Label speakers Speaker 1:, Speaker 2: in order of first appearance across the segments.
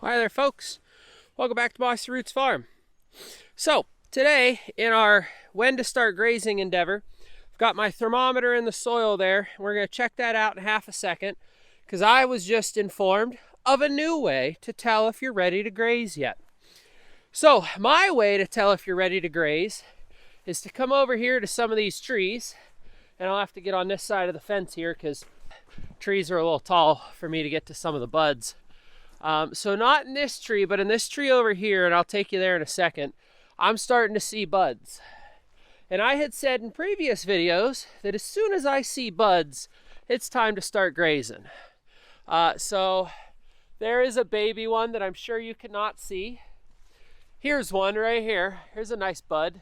Speaker 1: Hi there, folks. Welcome back to Mossy Roots Farm. So, today in our when to start grazing endeavor, I've got my thermometer in the soil there. We're going to check that out in half a second because I was just informed of a new way to tell if you're ready to graze yet. So, my way to tell if you're ready to graze is to come over here to some of these trees, and I'll have to get on this side of the fence here because trees are a little tall for me to get to some of the buds. So not in this tree, but in this tree over here, and I'll take you there in a second, I'm starting to see buds. And I had said in previous videos that as soon as I see buds, it's time to start grazing. So there is a baby one that I'm sure you cannot see. Here's one right here. Here's a nice bud.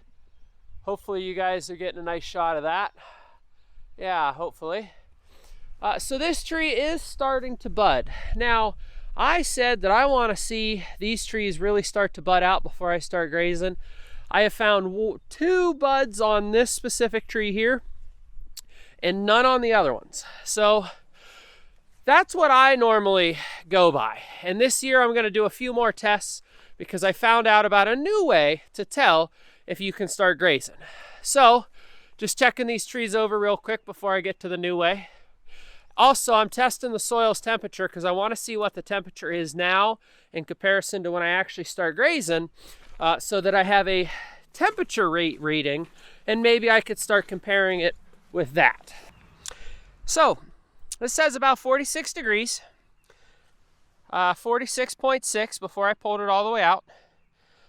Speaker 1: Hopefully you guys are getting a nice shot of that. Yeah, hopefully. So this tree is starting to bud. Now, I said that I want to see these trees really start to bud out before I start grazing. I have found 2 buds on this specific tree here and none on the other ones. So that's what I normally go by. And this year I'm going to do a few more tests because I found out about a new way to tell if you can start grazing. So just checking these trees over real quick before I get to the new way. Also, I'm testing the soil's temperature because I want to see what the temperature is now in comparison to when I actually start grazing, so that I have a temperature rate reading and maybe I could start comparing it with that. So, this says about 46 degrees, 46.6 before I pulled it all the way out.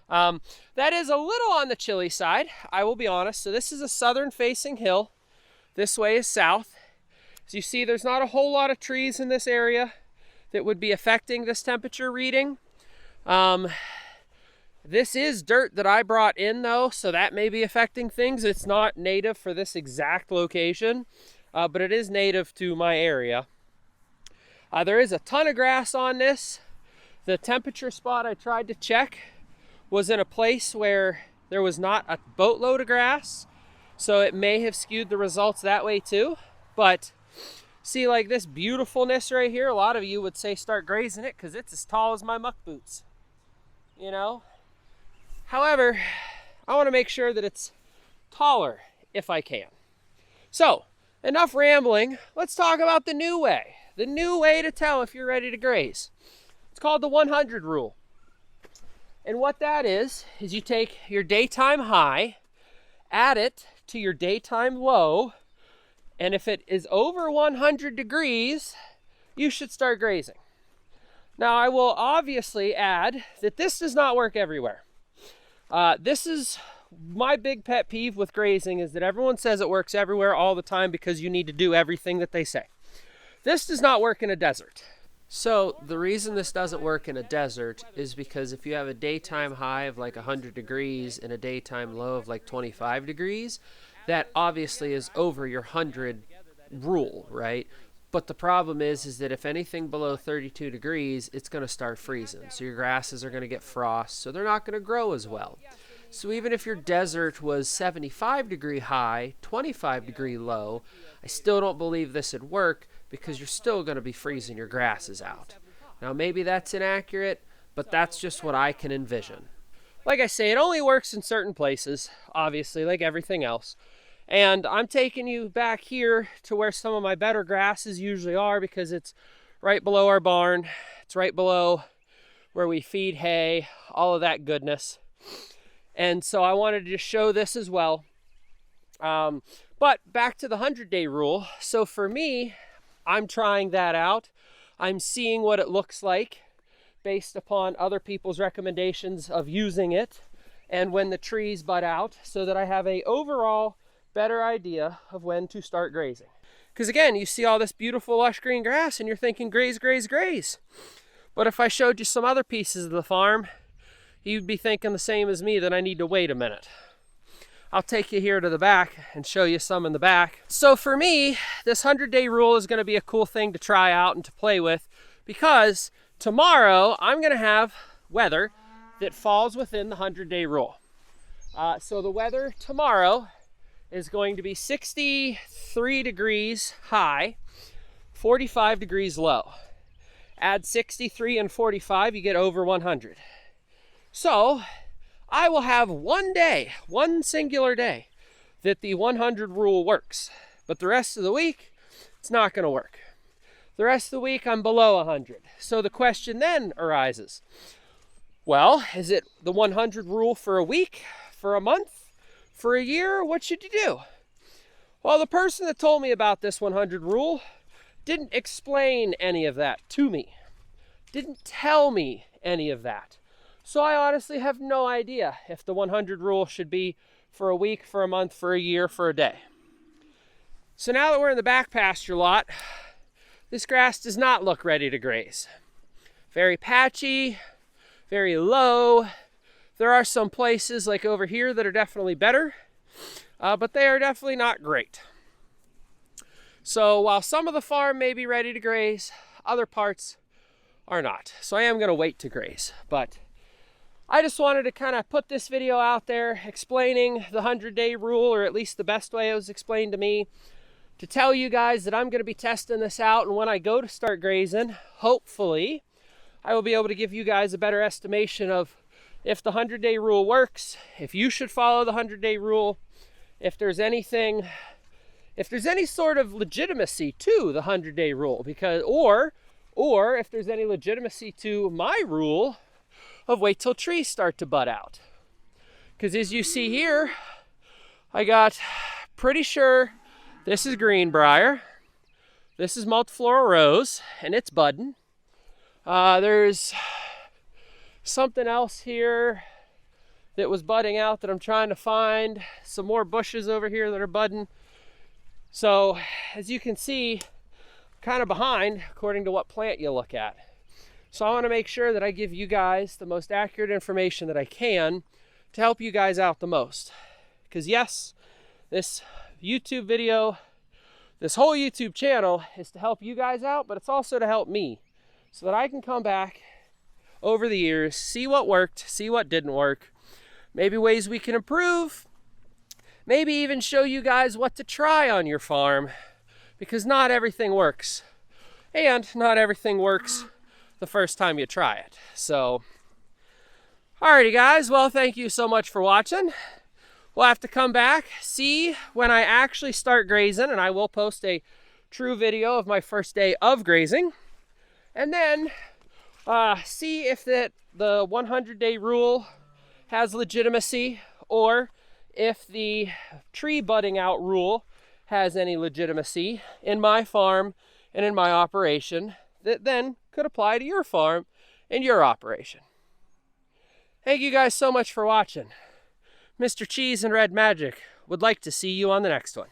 Speaker 1: That is a little on the chilly side, I will be honest. So this is a southern facing hill. This way is south. As you see, there's not a whole lot of trees in this area that would be affecting this temperature reading. This is dirt that I brought in though, so that may be affecting things. It's not native for this exact location, but it is native to my area. There is a ton of grass on this. The temperature spot I tried to check was in a place where there was not a boatload of grass, so it may have skewed the results that way too. But see, like this beautifulness right here, a lot of you would say start grazing it because it's as tall as my muck boots, you know? However, I want to make sure that it's taller if I can. So, enough rambling. Let's talk about the new way. The new way to tell if you're ready to graze. It's called the 100 rule. And what that is you take your daytime high, add it to your daytime low, and if it is over 100 degrees, you should start grazing. Now, I will obviously add that this does not work everywhere. This is my big pet peeve with grazing, is that everyone says it works everywhere all the time because you need to do everything that they say. This does not work in a desert. So the reason this doesn't work in a desert is because if you have a daytime high of like 100 degrees and a daytime low of like 25 degrees, that obviously is over your 100 rule, right? But the problem is that if anything below 32 degrees, it's going to start freezing. So your grasses are going to get frost, so they're not going to grow as well. So even if your desert was 75 degree high, 25 degree low, I still don't believe this would work because you're still going to be freezing your grasses out. Now maybe that's inaccurate, but that's just what I can envision. Like I say, it only works in certain places, obviously, like everything else. And I'm taking you back here to where some of my better grasses usually are because it's right below our barn. It's right below where we feed hay, all of that goodness. And so I wanted to just show this as well. But back to the 100-day rule. So for me, I'm trying that out. I'm seeing what it looks like based upon other people's recommendations of using it and when the trees bud out, so that I have a overall better idea of when to start grazing. Because again, you see all this beautiful lush green grass and you're thinking graze, graze, graze. But if I showed you some other pieces of the farm, you'd be thinking the same as me, that I need to wait a minute. I'll take you here to the back and show you some in the back. So for me, this 100-day rule is going to be a cool thing to try out and to play with, because tomorrow I'm going to have weather that falls within the 100-day rule. So the weather tomorrow is going to be 63 degrees high, 45 degrees low. Add 63 and 45, you get over 100. So I will have one day, one singular day, that the 100 rule works. But the rest of the week, it's not going to work. The rest of the week, I'm below 100. So the question then arises, well, is it the 100 rule for a week, for a month, for a year? What should you do? Well, the person that told me about this 100 rule didn't explain any of that to me. Didn't tell me any of that. So I honestly have no idea if the 100 rule should be for a week, for a month, for a year, for a day. So now that we're in the back pasture lot, this grass does not look ready to graze. Very patchy, very low. There are some places like over here that are definitely better, but they are definitely not great. So while some of the farm may be ready to graze, other parts are not. So I am going to wait to graze, but I just wanted to kind of put this video out there explaining the 100-day rule, or at least the best way it was explained to me, to tell you guys that I'm going to be testing this out, and when I go to start grazing, hopefully I will be able to give you guys a better estimation of if the 100-day rule works, if you should follow the 100-day rule, if there's any sort of legitimacy to the 100-day rule, because or if there's any legitimacy to my rule of wait till trees start to bud out. Because as you see here, I got pretty sure this is greenbrier, this is multifloral rose, and it's budding. There's something else here that was budding out that I'm trying to find. Some more bushes over here that are budding. So as you can see, kind of behind according to what plant you look at. So I want to make sure that I give you guys the most accurate information that I can to help you guys out the most. Because yes, this YouTube video, this whole YouTube channel is to help you guys out, but it's also to help me so that I can come back over the years, see what worked, see what didn't work, maybe ways we can improve, maybe even show you guys what to try on your farm, because not everything works, and not everything works the first time you try it. So, alrighty guys, well, thank you so much for watching. We'll have to come back, see when I actually start grazing, and I will post a true video of my first day of grazing, and then see if the 100-day rule has legitimacy, or if the tree budding out rule has any legitimacy in my farm and in my operation that then could apply to your farm and your operation. Thank you guys so much for watching. Mr. Cheese and Red Magic would like to see you on the next one.